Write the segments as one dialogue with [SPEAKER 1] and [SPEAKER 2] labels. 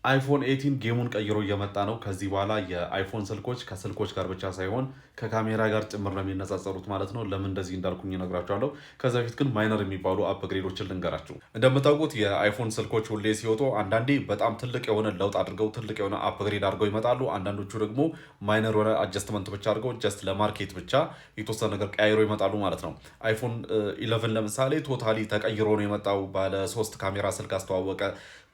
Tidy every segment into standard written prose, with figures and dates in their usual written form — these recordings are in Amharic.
[SPEAKER 1] አይፎን 18 ጌሙን ቀይሮ እየመጣ ነው። ከዚህ በኋላ የአይፎን ስልኮች ከስልኮች ጋር ብቻ ሳይሆን ከካሜራ ጋር ጭምር ነው የሚነጻጸሩት ማለት ነው። ለምን እንደዚህ እንዳልኩኝ እነግራችኋለሁ። ከዛ በፊት ግን ማይነር የሚባሉ አፕግሬዶችን ልንገራችሁ። እንደምታውቁት የአይፎን ስልኮች ሁሌ ሲወጡ አንዳንዴ በጣም ትልቅ የሆነ ለውጥ አድርገው ትልቅ የሆነ አፕግሬድ አድርገው ይመጣሉ። አንዳንዶቹ ደግሞ ማይነር የሆነ አጀስትመንት ብቻ አድርገው ጀስት ለማርኬት ብቻ የተወሰነ ነገር ቀያይሮ ይመጣሉ ማለት ነው። አይፎን 11 ለምሳሌ ቶታሊ ተቀይሮ ነው የመጣው። ባለ 3 ካሜራ ስልክ አስተዋወቀ።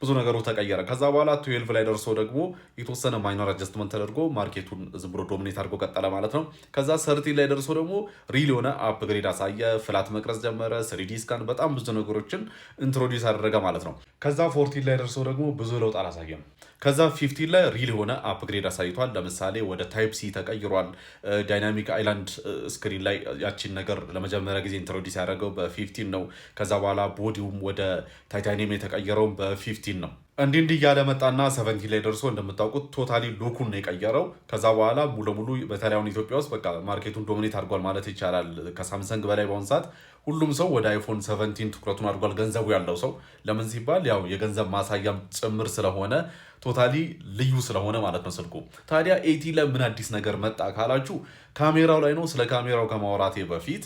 [SPEAKER 1] ብዙ ነገሩ ተቀየረ። ከዛ በኋላ 12 ላይ ደርሶ ደግሞ የተወሰነ ማይነር አጀስትመንት ተደርጎ ማርኬቱን ዝም ብሎ ዶሚኔት አድርጎ ቀጠለ ማለት ነው። ከዛ 13 ላይ ደርሶ ደግሞ ሪል የሆነ አፕግሬድ አሳየ። ፍላት መቅረጽ ጀመረ። 3D ስካን፣ በጣም ብዙ ነገሮችን ኢንትሮዲውስ አደረገ ማለት ነው። ከዛ 14 ላይ ደርሶ ደግሞ ብዙ ለውጥ አላሳየም። ከዛ 15 ላይ ሪል የሆነ አፕግሬድ አሳይቷል። ለምሳሌ ወደ ታይፕ ሲ ተቀይሯል። ዳይናሚክ አይላንድ ስክሪን ላይ ያቺን ነገር ለመጀመሪያ ጊዜ ኢንትሮዲውስ ያደረገው በ15 ነው። ከዛ በኋላ ቦዲውም ወደ ታይታኒየም የተቀየረውም በ15 ነው። እንዲህ እያለ መጣና 17 ላይ ደርሶ እንደምታውቁት ቶታሊ ሉኩን ነው የቀየረው። ከዛ በኋላ ሙሉ ለሙሉ በተለይ አሁን ኢትዮጵያ ውስጥ በቃ ማርኬቱን ዶሚኔት አድርጓል ማለት ይቻላል። ከሳምሰንግ በላይ በአሁኑ ሰዓት ሁሉም ሰው ወደ አይፎን 17 ትኩረቱን አድርጓል። ገንዘቡ ያለው ሰው ለምን ሲባል ያው የገንዘብ ማሳያም ጭምር ስለሆነ ቶታሊ ልዩ ስለሆነ ማለት ነው ስልኩ። ታዲያ 18 ላይ ምን አዲስ ነገር መጣ ካላችሁ ካሜራው ላይ ነው። ስለ ካሜራው ከማውራቴ በፊት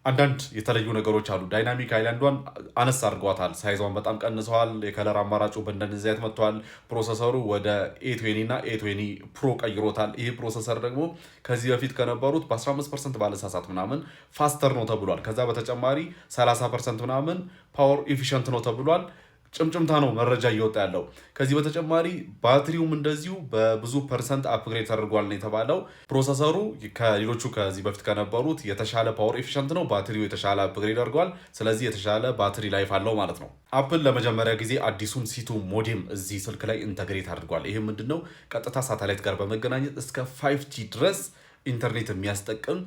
[SPEAKER 1] አንዳንድ የተለዩ ነገሮች አሉ። ዳይናሚክ አይላንዷን አነስ አድርገዋታል። ሳይዟን በጣም ቀንሰዋል። የከለር አማራጩ በእንደዚህ አይነት መጥቷል። ፕሮሰሰሩ ወደ A20 እና A20 ፕሮ ቀይሮታል። ይህ ፕሮሰሰር ደግሞ ከዚህ በፊት ከነበሩት በ15% ባለሳሳት ምናምን ፋስተር ነው ተብሏል። ከዛ በተጨማሪ 30% ምናምን ፓወር ኢፊሽንት ነው ተብሏል። ጭምጭምታ ነው መረጃ እየወጣ ያለው። ከዚህ በተጨማሪ ባትሪውም እንደዚሁ በብዙ ፐርሰንት አፕግሬድ ተደርጓል ነው የተባለው። ፕሮሰሰሩ ከሌሎቹ ከዚህ በፊት ከነበሩት የተሻለ ፓወር ኤፊሽንት ነው። ባትሪው የተሻለ አፕግሬድ አድርጓል። ስለዚህ የተሻለ ባትሪ ላይፍ አለው ማለት ነው። አፕል ለመጀመሪያ ጊዜ አዲሱን ሲቱ ሞዴም እዚህ ስልክ ላይ ኢንተግሬት አድርጓል። ይህ ምንድነው? ቀጥታ ሳተላይት ጋር በመገናኘት እስከ 5G ድረስ ኢንተርኔት የሚያስጠቅም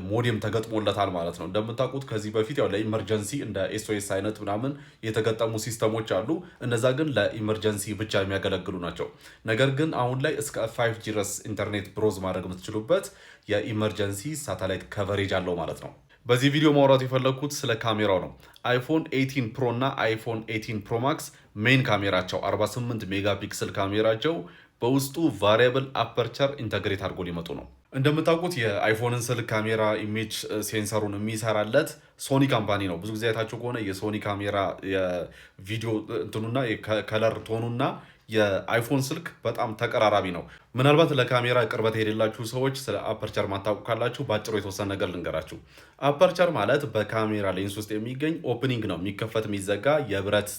[SPEAKER 1] ሞዴም ተገጥሞለታል ማለት ነው። እንደምታውቁት ከዚህ በፊት ያው ለኢመርጀንሲ እንደ ኤስኦኤስ አይነት ምናምን የተገጠሙ ሲስተሞች አሉ። እነዛ ግን ለኢመርጀንሲ ብቻ የሚያገለግሉ ናቸው። ነገር ግን አሁን ላይ እስከ 5G ድረስ ኢንተርኔት ብሮዝ ማድረግ የምትችሉበት የኢመርጀንሲ ሳተላይት ከቨሬጅ አለው ማለት ነው። በዚህ ቪዲዮ ማውራት የፈለግኩት ስለ ካሜራው ነው። አይፎን 18 ፕሮ እና አይፎን 18 ፕሮ ማክስ ሜን ካሜራቸው 48 ሜጋ ፒክስል ካሜራቸው በውስጡ ቫሪያብል አፐርቸር ኢንተግሬት አድርጎ ሊመጡ ነው። እንደምታውቁት የአይፎንን ስልክ ካሜራ ኢሜጅ ሴንሰሩን የሚሰራለት ሶኒ ካምፓኒ ነው። ብዙ ጊዜ አይታችሁ ከሆነ የሶኒ ካሜራ የቪዲዮ እንትኑና የከለር ቶኑና የአይፎን ስልክ በጣም ተቀራራቢ ነው። ምናልባት ለካሜራ ቅርበት የሌላችሁ ሰዎች ስለ አፐርቸር ማታውቁ ካላችሁ በአጭሩ የተወሰነ ነገር ልንገራችሁ። አፐርቸር ማለት በካሜራ ሌንስ ውስጥ የሚገኝ ኦፕኒንግ ነው። የሚከፈት የሚዘጋ የብረት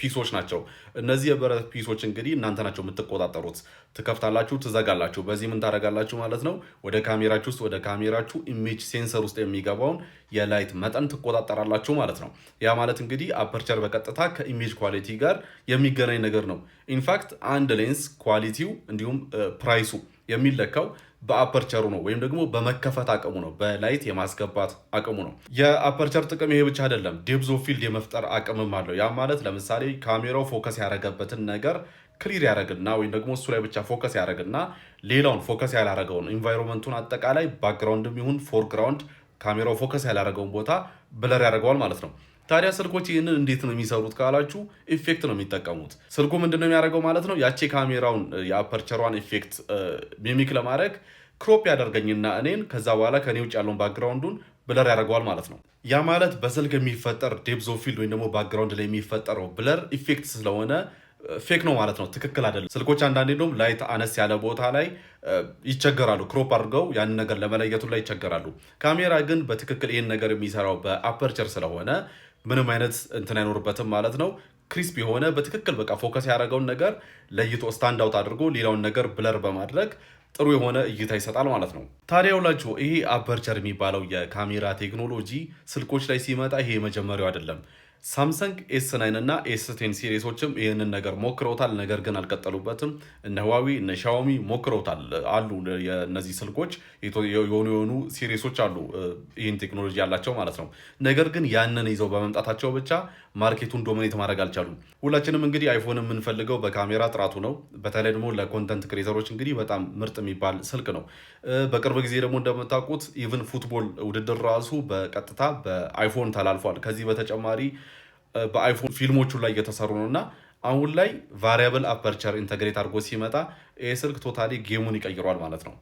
[SPEAKER 1] ፒሶች ናቸው። እነዚህ የብረት ፒሶች እንግዲህ እናንተ ናቸው የምትቆጣጠሩት። ትከፍታላችሁ፣ ትዘጋላችሁ። በዚህ ምን ታደርጋላችሁ ማለት ነው? ወደ ካሜራችሁ ውስጥ ወደ ካሜራችሁ ኢሜጅ ሴንሰር ውስጥ የሚገባውን የላይት መጠን ትቆጣጠራላችሁ ማለት ነው። ያ ማለት እንግዲህ አፐርቸር በቀጥታ ከኢሜጅ ኳሊቲ ጋር የሚገናኝ ነገር ነው። ኢንፋክት አንድ ሌንስ ኳሊቲው እንዲሁም ፕራይሱ የሚለካው በአፐርቸሩ ነው፣ ወይም ደግሞ በመከፈት አቅሙ ነው፣ በላይት የማስገባት አቅሙ ነው። የአፐርቸር ጥቅም ይሄ ብቻ አይደለም፣ ዴፕዝ ኦፍ ፊልድ የመፍጠር አቅምም አለው። ያ ማለት ለምሳሌ ካሜራው ፎከስ ያደረገበትን ነገር ክሊር ያደረግና ወይም ደግሞ እሱ ላይ ብቻ ፎከስ ያደረግና ሌላውን ፎከስ ያላረገውን ኢንቫይሮንመንቱን አጠቃላይ ባክግራውንድም ይሁን ፎርግራውንድ ካሜራው ፎከስ ያላረገውን ቦታ ብለር ያደርገዋል ማለት ነው። ታዲያ ስልኮች ይህንን እንዴት ነው የሚሰሩት ካላችሁ ኢፌክት ነው የሚጠቀሙት። ስልኩ ምንድነው የሚያደርገው ማለት ነው? ያቺ ካሜራውን የአፐርቸሯን ኢፌክት ሚሚክ ለማድረግ ክሮፕ ያደርገኝና እኔን ከዛ በኋላ ከኔ ውጭ ያለውን ባክግራውንዱን ብለር ያደርገዋል ማለት ነው። ያ ማለት በስልክ የሚፈጠር ዴፕዝ ኦፍ ፊልድ ወይም ደግሞ ባክግራውንድ ላይ የሚፈጠረው ብለር ኢፌክት ስለሆነ ፌክ ነው ማለት ነው። ትክክል አይደለም። ስልኮች አንዳንዴ ደግሞ ላይት አነስ ያለ ቦታ ላይ ይቸገራሉ። ክሮፕ አድርገው ያንን ነገር ለመለየቱ ላይ ይቸገራሉ። ካሜራ ግን በትክክል ይህን ነገር የሚሰራው በአፐርቸር ስለሆነ ምንም አይነት እንትን አይኖርበትም ማለት ነው። ክሪስፕ የሆነ በትክክል በቃ ፎከስ ያደረገውን ነገር ለይቶ ስታንድ አውት አድርጎ ሌላውን ነገር ብለር በማድረግ ጥሩ የሆነ እይታ ይሰጣል ማለት ነው። ታዲያ ሁላችሁ ይሄ አፐርቸር የሚባለው የካሜራ ቴክኖሎጂ ስልኮች ላይ ሲመጣ ይሄ የመጀመሪያው አይደለም። ሳምሰንግ S9 እና S10 ሲሪሶችም ይህንን ነገር ሞክረውታል፣ ነገር ግን አልቀጠሉበትም። እነ ህዋዊ እነ ሻዎሚ ሞክረውታል አሉ። የእነዚህ ስልኮች የሆኑ ሲሪሶች አሉ ይህን ቴክኖሎጂ ያላቸው ማለት ነው። ነገር ግን ያንን ይዘው በመምጣታቸው ብቻ ማርኬቱን ዶሚኔት ማድረግ አልቻሉም። ሁላችንም እንግዲህ አይፎን የምንፈልገው በካሜራ ጥራቱ ነው። በተለይ ደግሞ ለኮንተንት ክሬተሮች እንግዲህ በጣም ምርጥ የሚባል ስልክ ነው። በቅርብ ጊዜ ደግሞ እንደምታውቁት ኢቭን ፉትቦል ውድድር ራሱ በቀጥታ በአይፎን ተላልፏል። ከዚህ በተጨማሪ በአይፎን ፊልሞቹ ላይ እየተሰሩ ነው እና አሁን ላይ ቫሪያብል አፐርቸር ኢንተግሬት አድርጎ ሲመጣ ይህ ስልክ ቶታሊ ጌሙን ይቀይሯል ማለት ነው።